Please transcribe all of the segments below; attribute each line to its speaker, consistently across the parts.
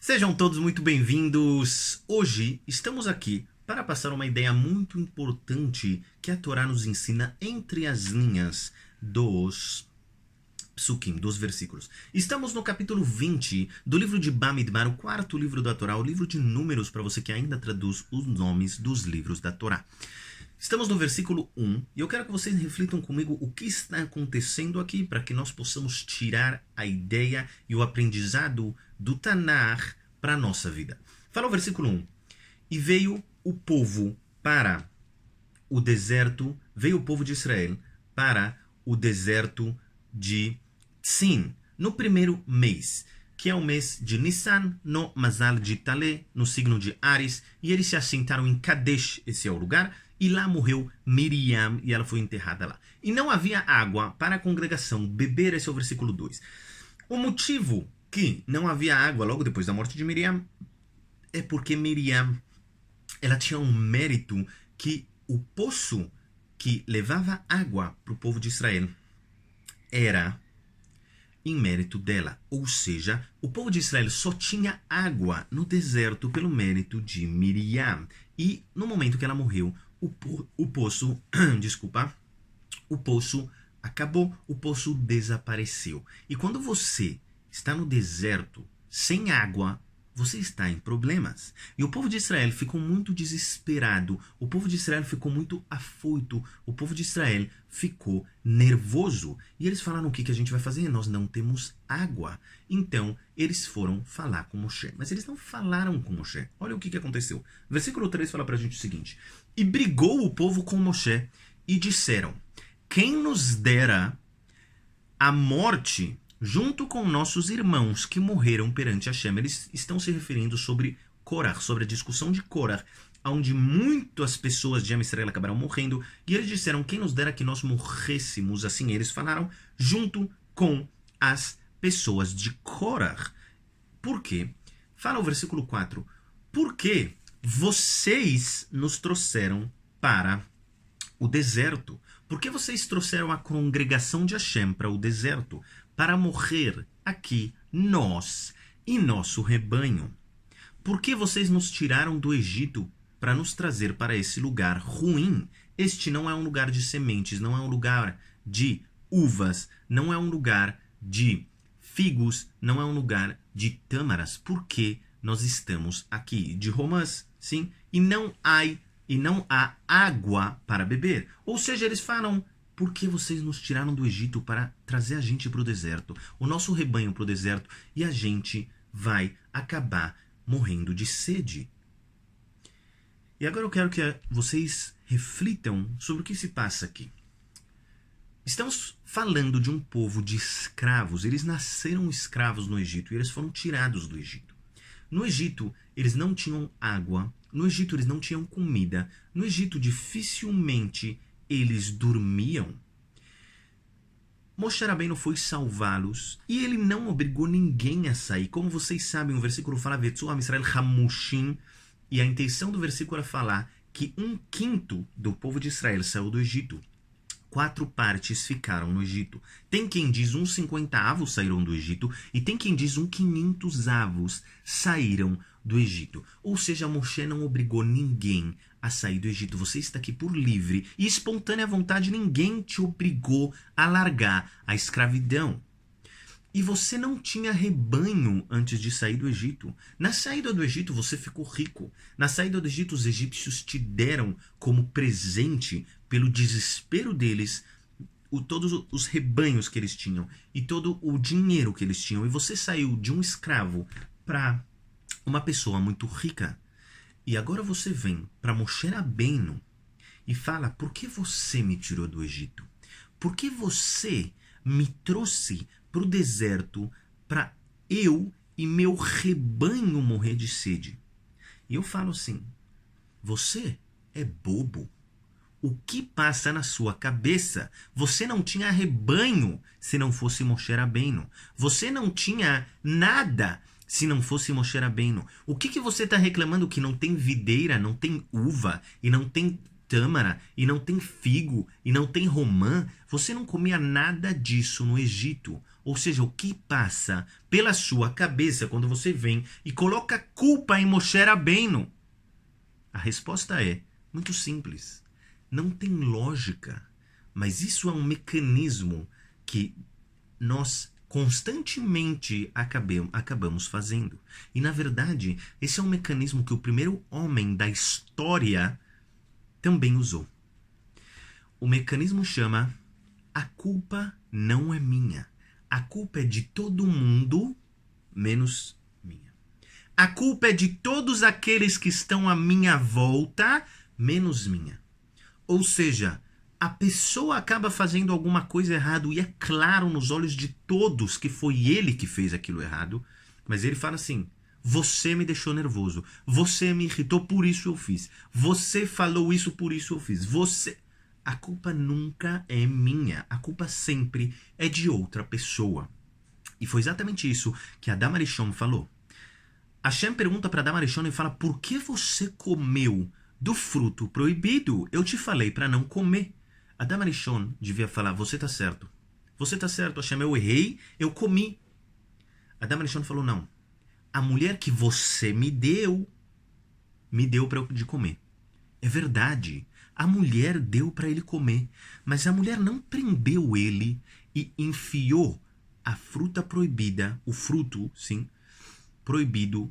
Speaker 1: Sejam todos muito bem-vindos. Hoje estamos aqui para passar uma ideia muito importante que a Torá nos ensina entre as linhas dos psukim, dos versículos. Estamos no capítulo 20 do livro de Bamidbar, o quarto livro da Torá, o livro de números para você que ainda traduz os nomes dos livros da Torá. Estamos no versículo 1 e eu quero que vocês reflitam comigo o que está acontecendo aqui para que nós possamos tirar a ideia e o aprendizado do Tanar para a nossa vida. Fala o versículo 1. E veio o povo para o deserto, veio o povo de Israel para o deserto de Tzin, no primeiro mês, que é o mês de Nissan, no Mazal de Talé, no signo de Ares, e eles se assentaram em Kadesh, esse é o lugar, e lá morreu Miriam, e ela foi enterrada lá. E não havia água para a congregação beber, esse é o versículo 2. O motivo que não havia água logo depois da morte de Miriam é porque Miriam, ela tinha um mérito que o poço que levava água para o povo de Israel era em mérito dela. Ou seja, o povo de Israel só tinha água no deserto pelo mérito de Miriam. E no momento que ela morreu, o poço, desculpa, o poço acabou, o poço desapareceu. E quando você está no deserto, sem água, você está em problemas. E o povo de Israel ficou muito desesperado, o povo de Israel ficou muito afoito, o povo de Israel ficou nervoso. E eles falaram: o que a gente vai fazer? Nós não temos água. Então, eles foram falar com Moshe. Mas eles não falaram com Moshe. Olha o que aconteceu. Versículo 3 fala pra gente o seguinte: e brigou o povo com Moshe e disseram: quem nos dera a morte junto com nossos irmãos que morreram perante Hashem. Eles estão se referindo sobre Korah, sobre a discussão de Korah, onde muitas pessoas de Am Israel acabaram morrendo, e eles disseram: quem nos dera que nós morrêssemos, assim eles falaram, junto com as pessoas de Korah. Por quê? Fala o versículo 4. Porque vocês nos trouxeram para o deserto. Por que vocês trouxeram a congregação de Hashem para o deserto? Para morrer aqui, nós e nosso rebanho. Por que vocês nos tiraram do Egito para nos trazer para esse lugar ruim? Este não é um lugar de sementes, não é um lugar de uvas, não é um lugar de figos, não é um lugar de tâmaras. Por que nós estamos aqui? De romãs, sim? E não há água para beber. Ou seja, eles falam: por que vocês nos tiraram do Egito para trazer a gente para o deserto, o nosso rebanho para o deserto, e a gente vai acabar morrendo de sede? E agora eu quero que vocês reflitam sobre o que se passa aqui. Estamos falando de um povo de escravos. Eles nasceram escravos no Egito e eles foram tirados do Egito. No Egito, eles não tinham água. No Egito, eles não tinham comida. No Egito, dificilmente eles dormiam. Moshe Rabbeinu foi salvá-los e ele não obrigou ninguém a sair. Como vocês sabem, o versículo fala Vetzu Am Israel Hamushim, e a intenção do versículo é falar que 1/5 do povo de Israel saiu do Egito. 4 partes ficaram no Egito. Tem quem diz 1/50 saíram do Egito e tem quem diz 1/500 saíram do Egito. Ou seja, Moshe não obrigou ninguém a sair do Egito. Você está aqui por livre e espontânea vontade. Ninguém te obrigou a largar a escravidão. E você não tinha rebanho antes de sair do Egito. Na saída do Egito você ficou rico. Na saída do Egito os egípcios te deram como presente, pelo desespero deles, todos os rebanhos que eles tinham e todo o dinheiro que eles tinham. E você saiu de um escravo para uma pessoa muito rica. E agora você vem para Moshe Rabbeinu e fala: por que você me tirou do Egito? Por que você me trouxe para o deserto para eu e meu rebanho morrer de sede? E eu falo assim: você é bobo. O que passa na sua cabeça? Você não tinha rebanho se não fosse Moshe Rabbeinu. Você não tinha nada se não fosse Moshe Rabbeinu. O que você está reclamando que não tem videira, não tem uva e não tem tâmara, e não tem figo, e não tem romã. Você não comia nada disso no Egito. Ou seja, o que passa pela sua cabeça quando você vem e coloca culpa em Moshe Rabbeinu? A resposta é muito simples. Não tem lógica. Mas isso é um mecanismo que nós constantemente acabamos fazendo. E, na verdade, esse é um mecanismo que o primeiro homem da história também usou. O mecanismo chama: a culpa não é minha. A culpa é de todo mundo, menos minha. A culpa é de todos aqueles que estão à minha volta, menos minha. Ou seja, a pessoa acaba fazendo alguma coisa errada e é claro nos olhos de todos que foi ele que fez aquilo errado, mas ele fala assim: você me deixou nervoso, você me irritou, por isso eu fiz, você falou isso, por isso eu fiz, você... A culpa nunca é minha, a culpa sempre é de outra pessoa. E foi exatamente isso que Adam Arishon falou. Hashem pergunta para Adam Arishon e fala: por que você comeu do fruto proibido? Eu te falei para não comer. Adam Arishon devia falar: você tá certo, Hashem, eu errei, eu comi. Adam Arishon falou: não, a mulher que você me deu para eu de comer. É verdade, a mulher deu para ele comer, mas a mulher não prendeu ele e enfiou a fruta proibida, o fruto, sim, proibido,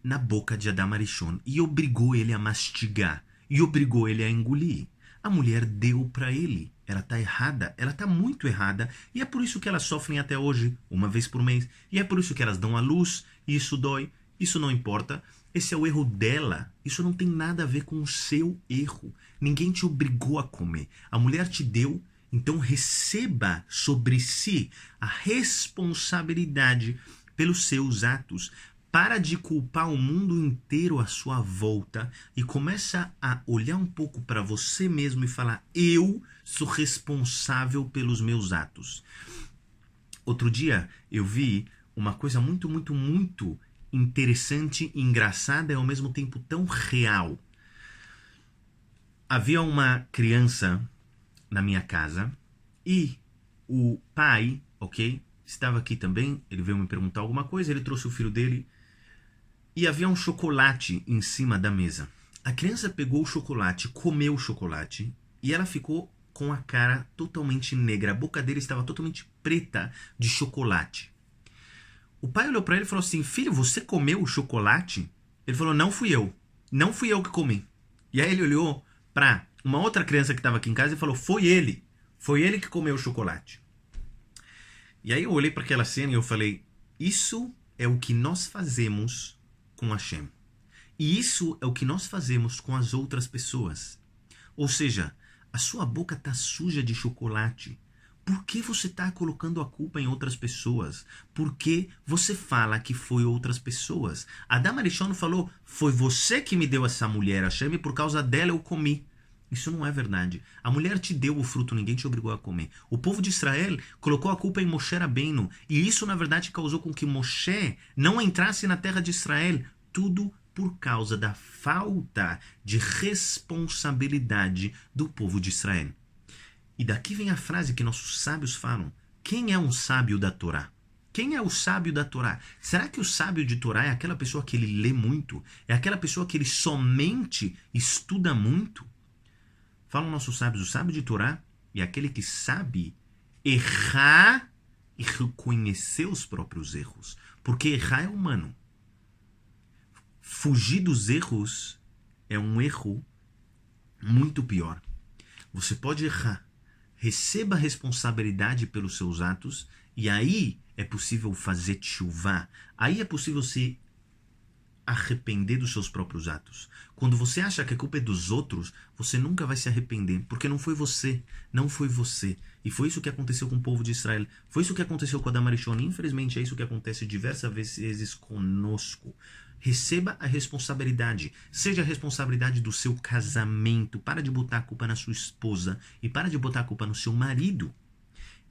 Speaker 1: na boca de Adam Arishon e obrigou ele a mastigar e obrigou ele a engolir. A mulher deu para ele. Ela está errada, ela está muito errada, e é por isso que elas sofrem até hoje, uma vez por mês, e é por isso que elas dão à luz, e isso dói, isso não importa. Esse é o erro dela, isso não tem nada a ver com o seu erro. Ninguém te obrigou a comer, a mulher te deu, então receba sobre si a responsabilidade pelos seus atos. Para de culpar o mundo inteiro à sua volta e começa a olhar um pouco para você mesmo e falar: eu sou responsável pelos meus atos. Outro dia eu vi uma coisa muito, muito, muito interessante, engraçada e ao mesmo tempo tão real. Havia uma criança na minha casa e o pai, estava aqui também. Ele veio me perguntar alguma coisa, ele trouxe o filho dele. E havia um chocolate em cima da mesa. A criança pegou o chocolate, comeu o chocolate, e ela ficou com a cara totalmente negra. A boca dele estava totalmente preta de chocolate. O pai olhou para ele e falou assim: filho, você comeu o chocolate? Ele falou: não fui eu. Não fui eu que comi. E aí ele olhou para uma outra criança que estava aqui em casa e falou: foi ele. Foi ele que comeu o chocolate. E aí eu olhei para aquela cena e eu falei: isso é o que nós fazemos com Hashem. E isso é o que nós fazemos com as outras pessoas. Ou seja, a sua boca está suja de chocolate. Por que você está colocando a culpa em outras pessoas? Por que você fala que foi outras pessoas? Adam Arishon falou: foi você que me deu essa mulher, Hashem, e por causa dela eu comi. Isso não é verdade. A mulher te deu o fruto, ninguém te obrigou a comer. O povo de Israel colocou a culpa em Moshe Rabbeinu. E isso, na verdade, causou com que Moshe não entrasse na terra de Israel. Tudo por causa da falta de responsabilidade do povo de Israel. E daqui vem a frase que nossos sábios falam: quem é um sábio da Torá? Quem é o sábio da Torá? Será que o sábio de Torá é aquela pessoa que ele lê muito? É aquela pessoa que ele somente estuda muito? Falam nossos sábios: o sábio de Torá é aquele que sabe errar e reconhecer os próprios erros. Porque errar é humano. Fugir dos erros é um erro muito pior. Você pode errar, receba a responsabilidade pelos seus atos, e aí é possível fazer teshuvá. Aí é possível se arrepender dos seus próprios atos. Quando você acha que a culpa é dos outros, você nunca vai se arrepender, porque não foi você, não foi você. E foi isso que aconteceu com o povo de Israel, foi isso que aconteceu com Adam Arishon, infelizmente é isso que acontece diversas vezes conosco. Receba a responsabilidade, seja a responsabilidade do seu casamento, para de botar a culpa na sua esposa e para de botar a culpa no seu marido.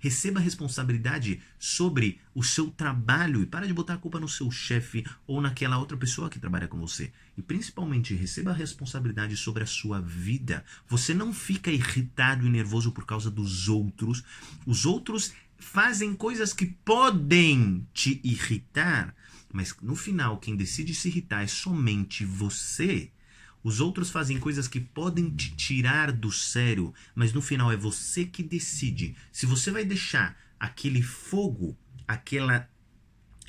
Speaker 1: Receba a responsabilidade sobre o seu trabalho e para de botar a culpa no seu chefe ou naquela outra pessoa que trabalha com você. E principalmente, receba a responsabilidade sobre a sua vida. Você não fica irritado e nervoso por causa dos outros. Os outros fazem coisas que podem te irritar, mas no final quem decide se irritar é somente você. Os outros fazem coisas que podem te tirar do sério, mas no final é você que decide. Se você vai deixar aquele fogo, aquela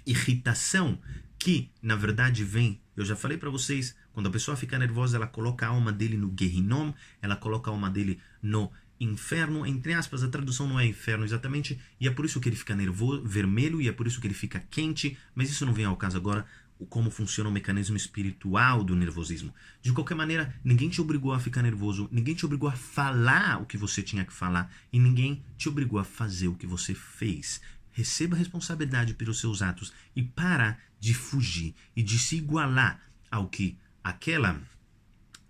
Speaker 1: irritação que na verdade vem, eu já falei para vocês, quando a pessoa fica nervosa, ela coloca a alma dele no Gehinom, ela coloca a alma dele no inferno, entre aspas, a tradução não é inferno exatamente, e é por isso que ele fica nervoso, vermelho, e é por isso que ele fica quente, mas isso não vem ao caso agora, como funciona o mecanismo espiritual do nervosismo. De qualquer maneira, ninguém te obrigou a ficar nervoso, ninguém te obrigou a falar o que você tinha que falar, e ninguém te obrigou a fazer o que você fez. Receba a responsabilidade pelos seus atos e para de fugir e de se igualar ao que aquela...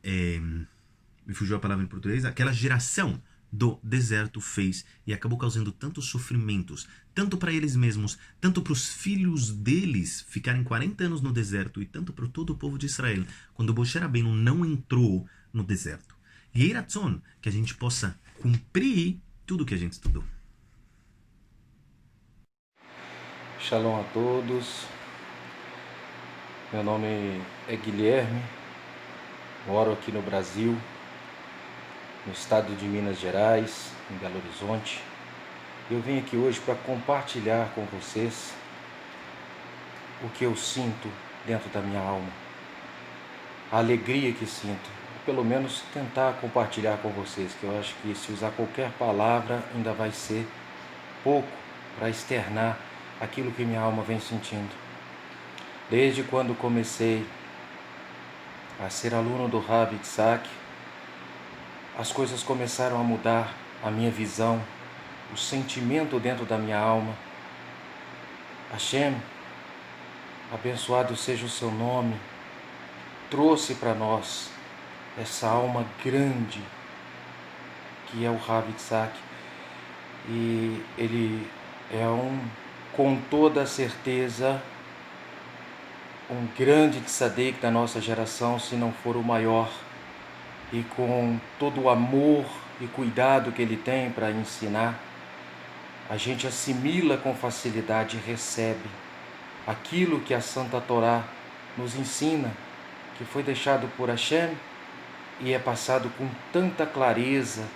Speaker 1: me fugiu a palavra em português, aquela geração do deserto fez e acabou causando tantos sofrimentos, tanto para eles mesmos, tanto para os filhos deles ficarem 40 anos no deserto e tanto para todo o povo de Israel, quando Moshe Rabbeinu não entrou no deserto. E Yehei Ratzon, que a gente possa cumprir tudo o que a gente estudou.
Speaker 2: Shalom a todos, meu nome é Guilherme, moro aqui no Brasil, no estado de Minas Gerais, em Belo Horizonte. Eu vim aqui hoje para compartilhar com vocês o que eu sinto dentro da minha alma, a alegria que sinto, pelo menos tentar compartilhar com vocês, que eu acho que se usar qualquer palavra ainda vai ser pouco para externar aquilo que minha alma vem sentindo. Desde quando comecei a ser aluno do Rav Yitzhak, as coisas começaram a mudar, a minha visão, o sentimento dentro da minha alma. Hashem, abençoado seja o seu nome, trouxe para nós essa alma grande que é o Rav Yitzhak, e ele é com toda certeza, um grande tzadik da nossa geração, se não for o maior, e com todo o amor e cuidado que ele tem para ensinar, a gente assimila com facilidade e recebe aquilo que a Santa Torá nos ensina, que foi deixado por Hashem e é passado com tanta clareza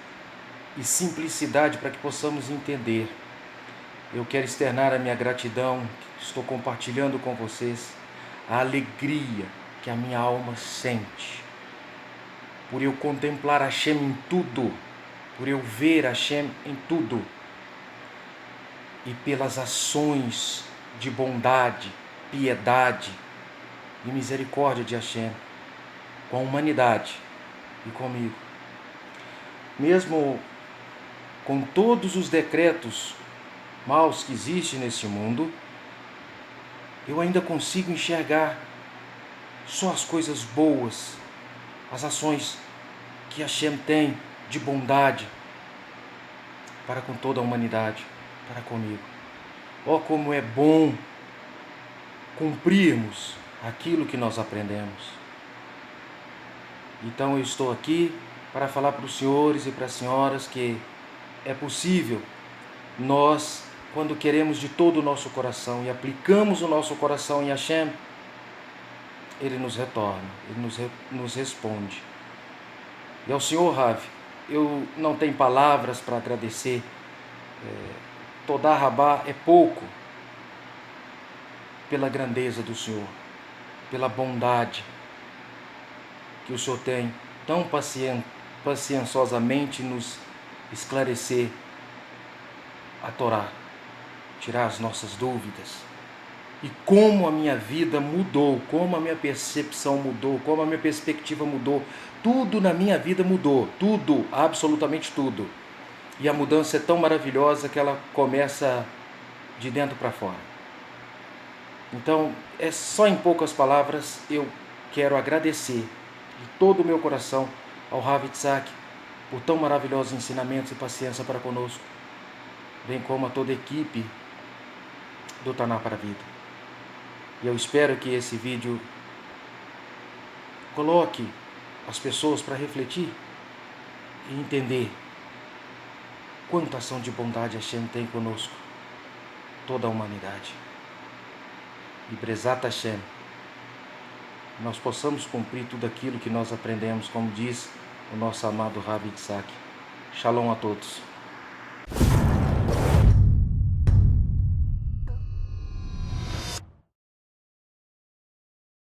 Speaker 2: e simplicidade para que possamos entender. Eu quero externar a minha gratidão, estou compartilhando com vocês a alegria que a minha alma sente por eu contemplar Hashem em tudo, por eu ver Hashem em tudo, e pelas ações de bondade, piedade e misericórdia de Hashem com a humanidade e comigo. Mesmo com todos os decretos maus que existem neste mundo, eu ainda consigo enxergar só as coisas boas, as ações que Hashem tem de bondade para com toda a humanidade, para comigo. Oh, como é bom cumprirmos aquilo que nós aprendemos. Então eu estou aqui para falar para os senhores e para as senhoras que é possível nós, quando queremos de todo o nosso coração e aplicamos o nosso coração em Hashem, Ele nos retorna, Ele nos responde. E ao Senhor Rav, eu não tenho palavras para agradecer. Todá Rabá é pouco pela grandeza do Senhor, pela bondade que o Senhor tem tão pacientemente nos esclarecer a Torá, tirar as nossas dúvidas. E como a minha vida mudou, como a minha percepção mudou, como a minha perspectiva mudou. Tudo na minha vida mudou, tudo, absolutamente tudo. E a mudança é tão maravilhosa que ela começa de dentro para fora. Então, é só em poucas palavras, eu quero agradecer de todo o meu coração ao Rav Yitzhak por tão maravilhosos ensinamentos e paciência para conosco. bem como a toda a equipe do Taná para a Vida. E eu espero que esse vídeo coloque as pessoas para refletir e entender quanta ação de bondade Hashem tem conosco, toda a humanidade. E Bezrat Hashem, nós possamos cumprir tudo aquilo que nós aprendemos, como diz o nosso amado Rav Yitzhak. Shalom a todos.